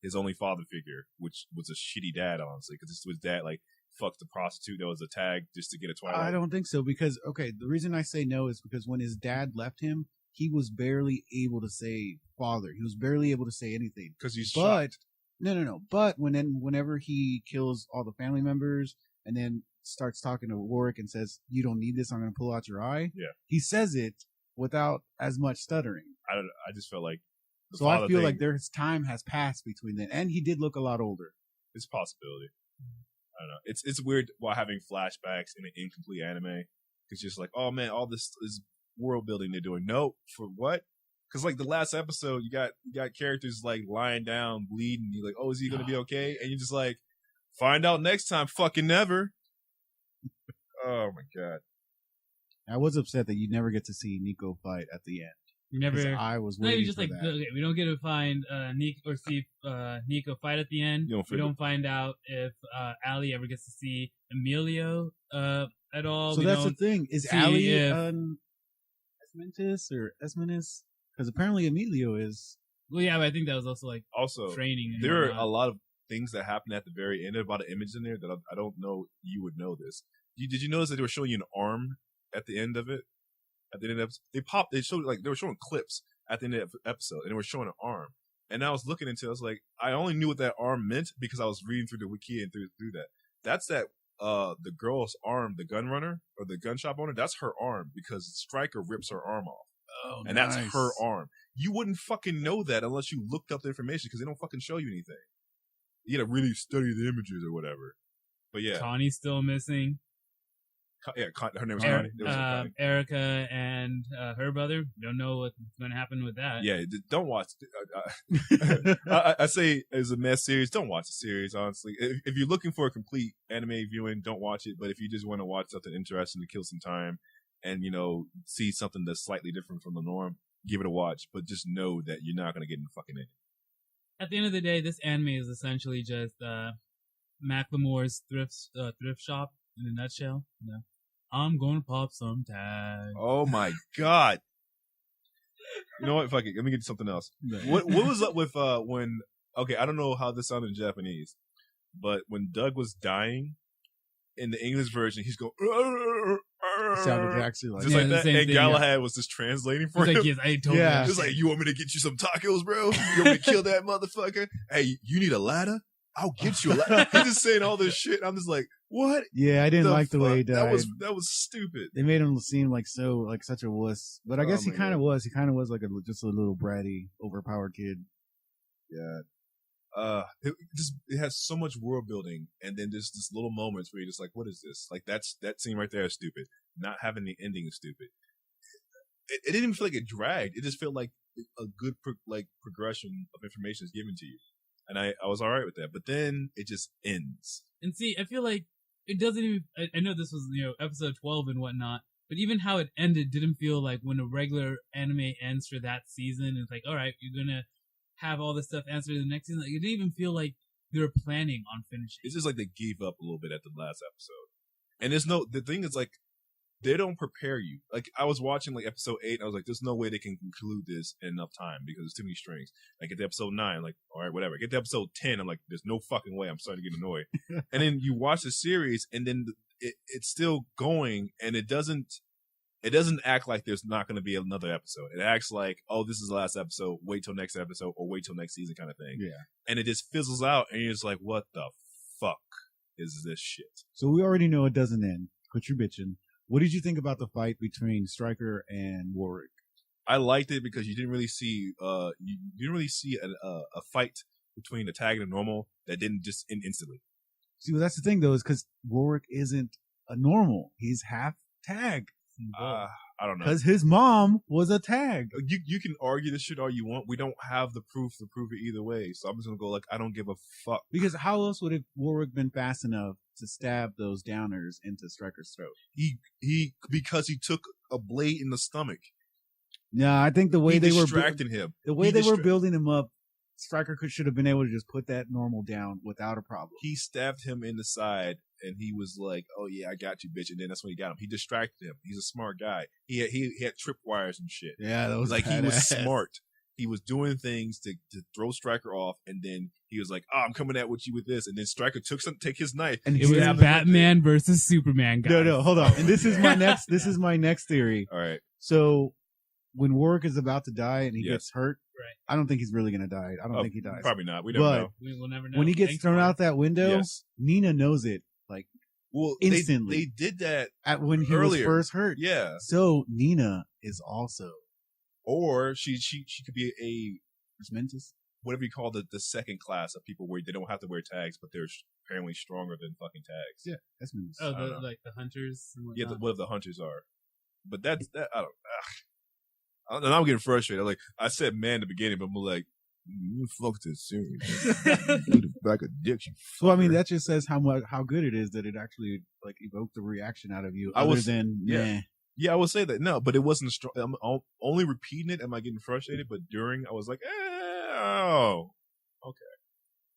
His only father figure, which was a shitty dad, honestly, because his dad, like, fucked the prostitute that was a tag just to get a Twilight? I don't think so because the reason I say no is because when his dad left him, he was barely able to say father. He was barely able to say anything. Because he's But shocked. no. But whenever he kills all the family members and then starts talking to Warwick and says, "You don't need this. I'm going to pull out your eye." Yeah. He says it without as much stuttering. I just felt like So I feel like there's time has passed between then, and he did look a lot older. it's a possibility. I don't know. It's weird while having flashbacks in an incomplete anime. It's just like, oh man, all this is world building they're doing. No, for what? Because like the last episode, you got characters like lying down, bleeding. You're like, oh, is he gonna be okay? And you're just like, find out next time. Fucking never. Oh my god. I was upset that you never get to see Nico fight at the end. You never. I was Not waiting even just for like that. okay, we don't get to find Nico or see Nico fight at the end. We don't find out if Ali ever gets to see Emilio at all. So we that's the don't thing. Is see Ali if- Esmentis or Esmenis? Because apparently Emilio is. Well, yeah, but I think that was also like Also, training. And there are whatnot. a lot of things that happen at the very end about an image in there that I don't know you would know this. Did you notice that they were showing you an arm at the end of it? At the end of the episode, they were showing clips at the end of the episode, and they were showing an arm. And I was looking into it, I was like, I only knew what that arm meant because I was reading through the wiki and through that. That's the girl's arm, the gun runner or the gun shop owner. That's her arm because Stryker rips her arm off. Oh, And that's her arm. You wouldn't fucking know that unless you looked up the information because they don't fucking show you anything. You gotta really study the images or whatever. But yeah, Connie's still missing. Her name was Connie. There was a Connie. Erica and her brother. Don't know what's going to happen with that. Yeah, don't watch. I say as a mess series, don't watch the series. Honestly, if you're looking for a complete anime viewing, don't watch it. But if you just want to watch something interesting to kill some time, and see something that's slightly different from the norm, give it a watch. But just know that you're not gonna get in the fucking ending. At the end of the day, this anime is essentially just Macklemore's thrift shop in a nutshell. I'm gonna pop some tags. Oh my god! You know what? Fuck it. Let me get you something else. What was up with when? Okay, I don't know how this sounded in Japanese, but when Doug was dying in the English version, he's going. Sounded actually like Just like the that, same and thing, Galahad was just translating for He's him. like, yes, I told Yeah. you. He's like, you want me to get you some tacos, bro? You want me to kill that motherfucker? Hey, you need a ladder? I'll get you a ladder. He's just saying all this shit. I'm just like, what? Yeah, I didn't like the way he fuck? died. That was stupid. They made him seem like such a wuss, but I Oh guess he my kind of God. was. He kind of was like just a little bratty, overpowered kid. Yeah. It has so much world building, and then there's this little moments where you're just like, what is this? Like that scene right there is stupid. Not having the ending is stupid. It didn't even feel like it dragged. It just felt like a good progression of information is given to you, and I was all right with that. But then it just ends. And see, I feel like it doesn't even. I know this was episode 12 and whatnot, but even how it ended didn't feel like when a regular anime ends for that season. It's like, all right, you're gonna have all this stuff answered in the next season. Like, it didn't even feel like they were planning on finishing. It's just like they gave up a little bit at the last episode, and the thing is like. They don't prepare you. Like, I was watching, like, episode 8, and I was like, there's no way they can conclude this in enough time because there's too many strings. Like, get to episode 9, like, all right, whatever. Get to episode 10, I'm like, there's no fucking way. I'm starting to get annoyed. And then you watch the series, and then it's still going, and it doesn't act like there's not going to be another episode. It acts like, oh, this is the last episode, wait till next episode, or wait till next season kind of thing. Yeah. And it just fizzles out, and you're just like, what the fuck is this shit? So we already know it doesn't end. Quit your bitching. What did you think about the fight between Stryker and Warwick? I liked it because you didn't really see a fight between the tag and the normal that didn't just end instantly. See, well, that's the thing though, is because Warwick isn't a normal. He's half tag. I don't know. Because his mom was a tag. You can argue this shit all you want. We don't have the proof to prove it either way. So I'm just gonna go like I don't give a fuck. Because how else would Warwick been fast enough to stab those downers into Stryker's throat? Because he took a blade in the stomach. No, I think the way He they were distracted him. the way they were building him up, Stryker should have been able to just put that normal down without a problem. He stabbed him in the side, and he was like, "Oh yeah, I got you, bitch." And then that's when he got him. He distracted him. He's a smart guy. He had tripwires and shit. Yeah, that was like he was badass. smart. he was doing things to throw Stryker off, and then he was like, "Oh, I'm coming at with you with this," and then Stryker take his knife, And It was Batman versus Superman, guys. No, hold on. And this is my next. This is my next theory. All right. So when Warwick is about to die and he Yes. gets hurt, Right. I don't think he's really gonna die. I don't think he dies. Probably not. We never But know. We will never know. when he gets Thanks thrown for out that window, Yes. Nina knows it. Like Well, instantly. they did that at when he earlier. was first hurt. Yeah. So Nina is also Or she could be a Mentis. whatever you call the second class of people where they don't have to wear tags, but they're apparently stronger than fucking tags. Yeah, that's Mentis. Oh, I don't know. like the hunters. And Yeah, whatnot. what the hunters are. But that's that. I don't. And I'm getting frustrated. Like I said, man, in the beginning, but I'm like, you fucked this serious. The back of dick, you So I mean, fucker. that just says how good it is that it actually like evoked a reaction out of you. I Other was- than yeah. Yeah, I would say that. No, but it wasn't strong. I'm only repeating it. Am I getting frustrated? But during, I was like, oh, okay.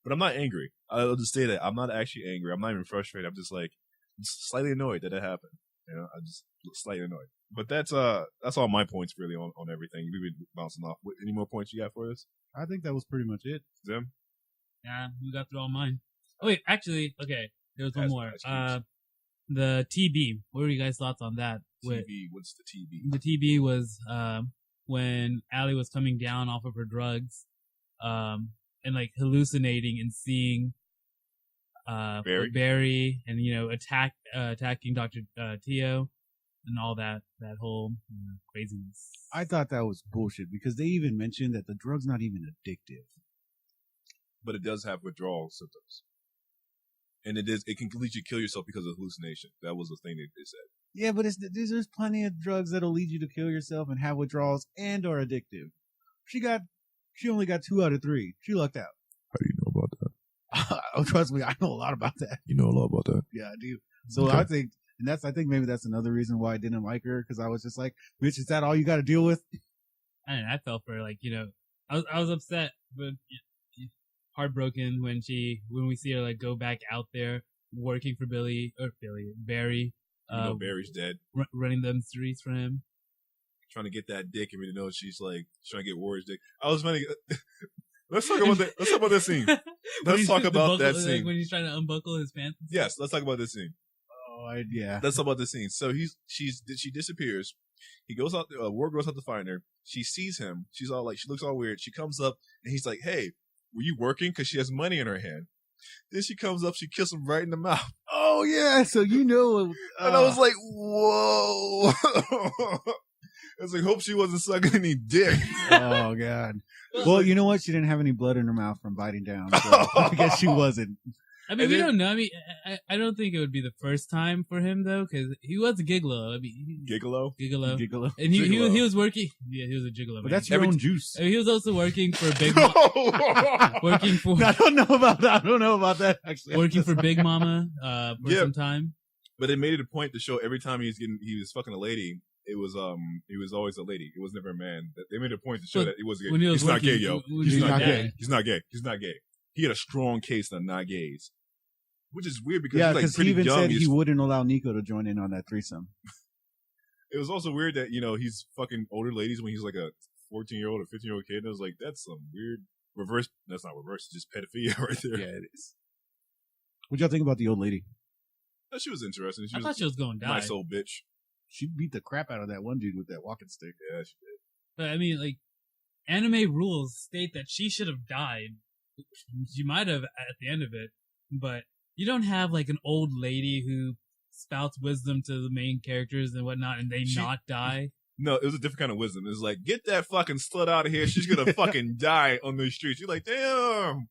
But I'm not angry. I'll just say that I'm not actually angry. I'm not even frustrated. I'm just like slightly annoyed that it happened. You know, I'm just slightly annoyed. But that's all my points really on everything. We've been bouncing off. Any more points you got for us, I think that was pretty much it. Zim? Yeah, we got through all mine. Oh wait, actually, okay. There was one Ice- more. ice cubes. The TB. What were you guys' thoughts on that? TB. What's the TB? The TB was when Allie was coming down off of her drugs, and like hallucinating and seeing Barry and attacking Dr. Tio and all that whole craziness. I thought that was bullshit because they even mentioned that the drug's not even addictive. But it does have withdrawal symptoms, and it can lead you to kill yourself because of hallucination. That was the thing that they said. Yeah, but there's plenty of drugs that'll lead you to kill yourself and have withdrawals and are addictive. She only got 2 out of 3. She lucked out. How do you know about that? Oh, trust me, I know a lot about that. You know a lot about that. Yeah, I do. So Okay. I think maybe that's another reason why I didn't like her because I was just like, bitch, is that all you got to deal with? I felt for her, like, I was upset, but heartbroken when we see her like go back out there working for Barry, Barry's dead. running them streets for him. Trying to get that dick, and we know she's like trying to get Warrior's dick. I was funny. Let's talk about that. Let's talk about this scene. Let's talk about that scene. Like when he's trying to unbuckle his pants. Yes, let's talk about this scene. Oh, yeah. Let's talk about this scene. So she disappears. He goes out. Ward goes out to find her. She sees him. She's all like, she looks all weird. She comes up, and he's like, "Hey, were you working?" Because she has money in her hand. Then she comes up. She kisses him right in the mouth. Oh, yeah. So And I was like, "Whoa!" I was like, "Hope she wasn't sucking any dick." oh, God. Well, you know what? She didn't have any blood in her mouth from biting down. So I guess she wasn't. I mean, we don't know. I mean, I don't think it would be the first time for him though, because he was a gigolo. I mean, Gigolo. Gigolo. and he Gigolo. was working. Yeah, he was a gigolo. But Man. that's your own juice. I mean, he was also working for Big. I Working for I don't know about that. Actually, working for Big Mama for Yeah. some time. But it made it a point to show every time he was fucking a lady, it was always a lady. It was never a man. They made a point to show But that he was gay. when he was He's not working- gay, yo. when He's he not was- gay. yeah. He's not gay. He's not gay. He had a strong case on not gays, which is weird because Yeah, he's like because pretty he even young. said he wouldn't allow Nico to join in on that threesome. It was also weird that he's fucking older ladies when he's like a 14-year-old or 15-year-old kid. And I was like, that's some weird reverse. That's not reverse. It's just pedophilia right there. Yeah, it is. What'd y'all think about the old lady? But she was interesting. I thought she was going to a die. nice old bitch. She beat the crap out of that one dude with that walking stick. Yeah, she did. But I mean, like, anime rules state that she should have died. She might have at the end of it, but you don't have like an old lady who spouts wisdom to the main characters and whatnot, and they not die. No, it was a different kind of wisdom. It was like, get that fucking slut out of here. She's gonna fucking die on the streets. You're like, damn.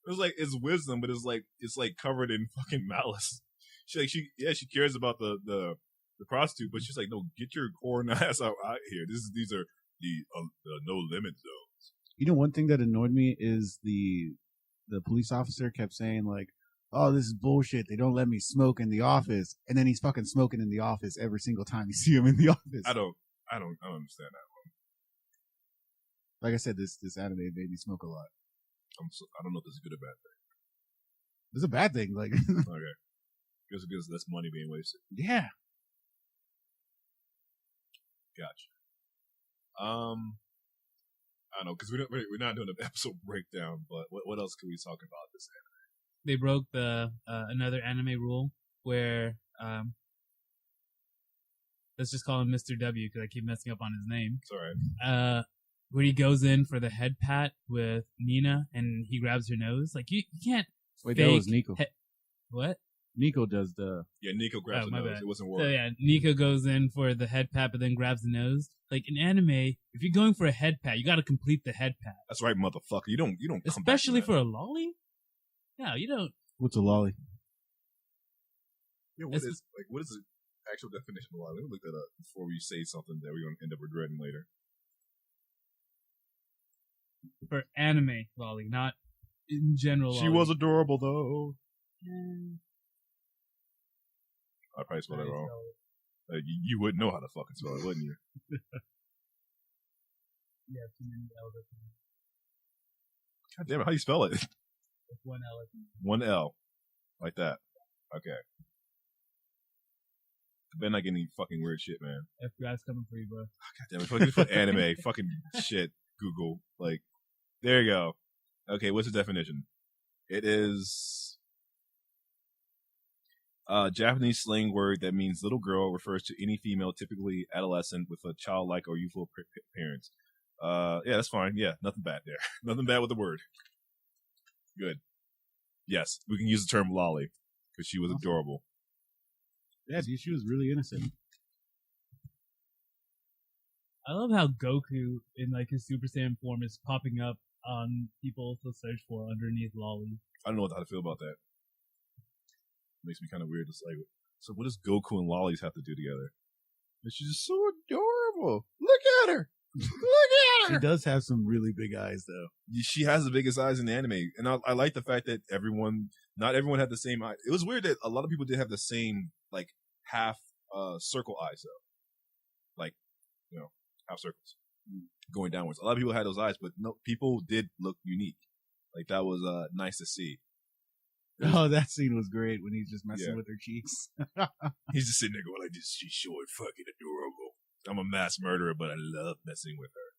It was like, it's wisdom, but it's like covered in fucking malice. She cares about the prostitute, but she's like, no, get your corn ass out here. These are the no limit zones. You know, one thing that annoyed me is the police officer kept saying like, "Oh, this is bullshit. They don't let me smoke in the office," and then he's fucking smoking in the office every single time you see him in the office. I don't understand that one. Like I said, this anime made me smoke a lot. I don't know if this is good or bad thing. It's a bad thing. Like, Okay. Because that's money being wasted. yeah. Gotcha. I don't know, because we're not doing an episode breakdown, but what else can we talk about this anime? They broke the another anime rule where let's just call him Mr. W because I keep messing up on his name. It's alright. When he goes in for the head pat with Nina and he grabs her nose, like you can't. Wait, that was Nico. What? Nico does the. Yeah, Nico grabs the nose. Bad. It wasn't So word. yeah, Nico goes in for the head pat, but then grabs the nose. Like in anime, if you're going for a head pat, you got to complete the head pat. That's right, motherfucker. You don't. Especially for a lolly. No, you don't. What's a lolly? Yeah, what is the actual definition of lolly? Let me look that up before we say something that we're gonna end up regretting later. For anime lolly, not in general. She was adorable though. I probably spelled it wrong. You wouldn't know how to fucking spell it, wouldn't you? Yeah, too many L's. God damn it, how do you spell it? With one L. One L. Like that. Okay. Better not get any fucking weird shit, man. FBI's coming for you, bro. God damn it. Fucking put anime. Fucking shit. Google. Like, there you go. Okay, what's the definition? It is a Japanese slang word that means little girl, refers to any female, typically adolescent, with a childlike or youthful appearance. Yeah, that's fine. Yeah, nothing bad there. Nothing bad with the word. Good. Yes, we can use the term lolly because she was adorable. Yeah, dude, she was really innocent. I love how Goku in like his Super Saiyan form is popping up on people to search for underneath lolly. I don't know how to feel about that. Makes me kind of weird. It's like, so what does Goku and lollies have to do together? And she's just so adorable. Look at her. Look at her. She does have some really big eyes, though. She has the biggest eyes in the anime, and I like the fact that not everyone had the same eye. It was weird that a lot of people did have the same like half circle eyes though, like half circles going downwards. A lot of people had those eyes, but no, people did look unique. Like that was nice to see. Oh, that scene was great when he's just messing with her cheeks. He's just sitting there going like this. She's sure fucking adorable. I'm a mass murderer, but I love messing with her.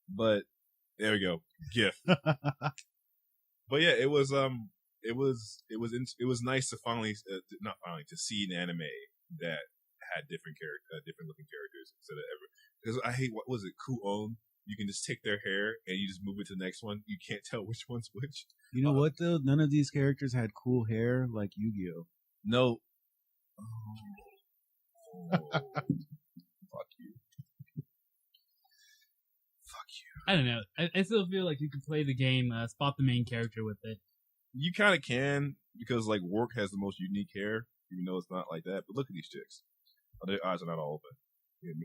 But there we go. GIF. But yeah, it was nice to to see an anime that had different looking characters instead of because I hate what was it, Ku-On? You can just take their hair and you just move it to the next one. You can't tell which one's which. You know what though? None of these characters had cool hair like Yu-Gi-Oh. No. Oh. Fuck you. Fuck you. I don't know. I still feel like you can play the game, spot the main character with it. You kind of can because like Work has the most unique hair, even though it's not like that. But look at these chicks. Oh, their eyes are not all open.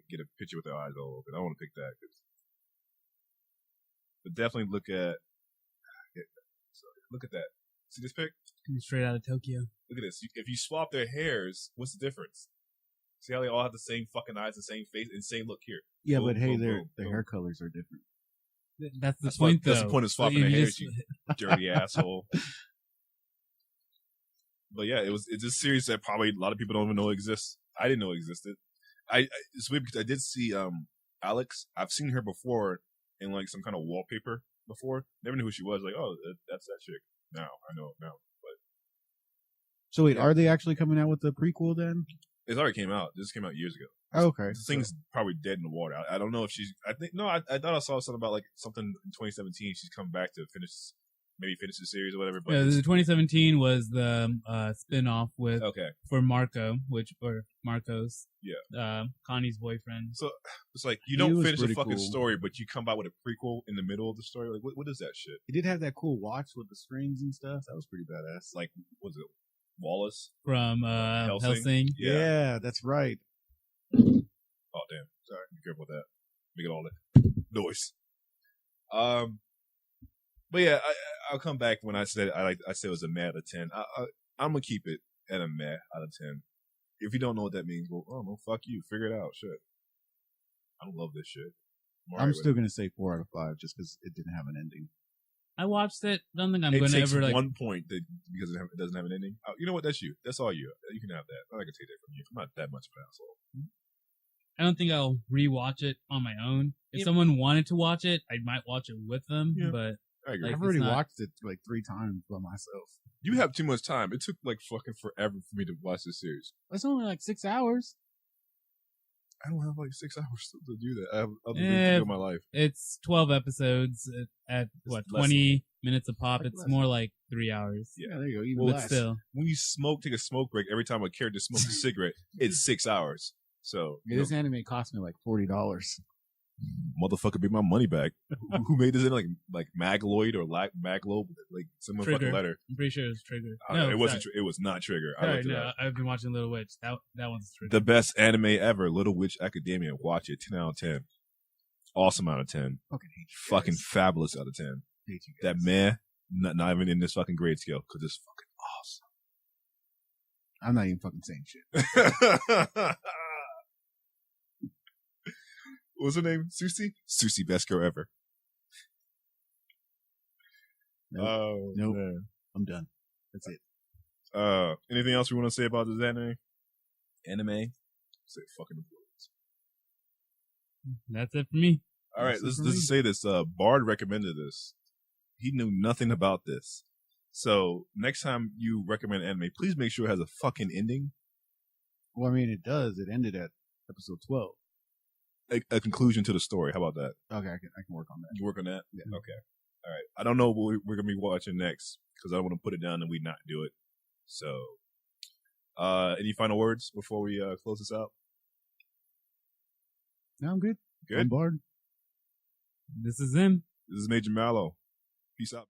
Get a picture with their eyes all open. I don't want to pick that. But definitely look at that. See this pic? Straight out of Tokyo. Look at this. If you swap their hairs, what's the difference? See how they all have the same fucking eyes, the same face, and same look here. Yeah, but hey, their hair colors are different. That's the point, though. That's the point of swapping their hair, you dirty asshole. But yeah, it's a series that probably a lot of people don't even know exists. I didn't know it existed. It's weird because I did see Alex. I've seen her before in like some kind of wallpaper before. Never knew who she was. Like, oh, that's that chick. Now I know it now. But so wait, are they actually coming out with the prequel then? It's already came out. This came out years ago. Oh, okay. This thing's probably dead in the water. I don't know if she's. I thought I saw something about like something in 2017. She's coming back to finish the series or whatever. But yeah, the 2017 was the spin-off with for Marco, or Marcos. Yeah, Connie's boyfriend. So it's like you don't finish the fucking story, but you come by with a prequel in the middle of the story. Like, what is that shit? He did have that cool watch with the strings and stuff. That was pretty badass. Like, what was it? Wallace from Hellsing. Yeah, that's right. Oh damn! Sorry, be careful with that. Making all that noise. But yeah, I'll come back when I said I said it was a meh out of 10. I'm gonna keep it at a meh out of 10. If you don't know what that means, well, oh no, fuck you, figure it out. Shit, I don't love this shit. I'm still gonna say 4 out of 5 just because it didn't have an ending. I watched it. Don't think I'm going to ever like 1 point because it doesn't have an ending. Oh, you know what? That's you. That's all you. You can have that. I'm not gonna take that from you. I'm not that much of an asshole. I don't think I'll rewatch it on my own. If Yeah. someone wanted to watch it, I might watch it with them. Yeah. But I agree. Like, I've already it's not- watched it like 3 times by myself. You have too much time. It took like fucking forever for me to watch this series. It's only like 6 hours. I don't have like 6 hours to do that. I have other Yeah. things to do in my life. it's 12 episodes at what, less. 20 minutes a pop. Like It's less. more like 3 hours. Yeah. Yeah, there you go. Even Well, But less. still, When you take a smoke break every time a character smokes a cigarette, it's 6 hours. So, Yeah, this anime cost me like $40. motherfucker, be my money back. Who made this in like Magloid or Maglo? Like some Trigger. fucking letter. I'm pretty sure it's Trigger. It wasn't. It was not Trigger. I Sorry, looked it no, up. I've been watching Little Witch. That one's Trigger. The best anime ever, Little Witch Academia. Watch it. 10 out of 10. Awesome out of 10. Fucking hate you Fucking guys. fabulous out of 10. Hate you That guys. man, not even in this fucking grade scale, because it's I'm not even fucking saying shit. fucking awesome. What's her name? Susie? Susie, best girl ever. Nope. Oh, Nope. man. I'm done. That's it. Anything else we want to say about this anime? Say fucking words. That's it for me. All right, That's it let's for just me. say this. Bard recommended this. He knew nothing about this. So next time you recommend anime, please make sure it has a fucking ending, Well, I mean, it does. It ended at episode 12. a conclusion to the story. How about that? Okay, I can work on that. You work on that? Yeah. Okay. All right. I don't know what we're gonna be watching next because I don't want to put it down and we not do it. So, any final words before we close this out? No, I'm good. Good. I'm Bard. This is him. This is Major Mallow. Peace out.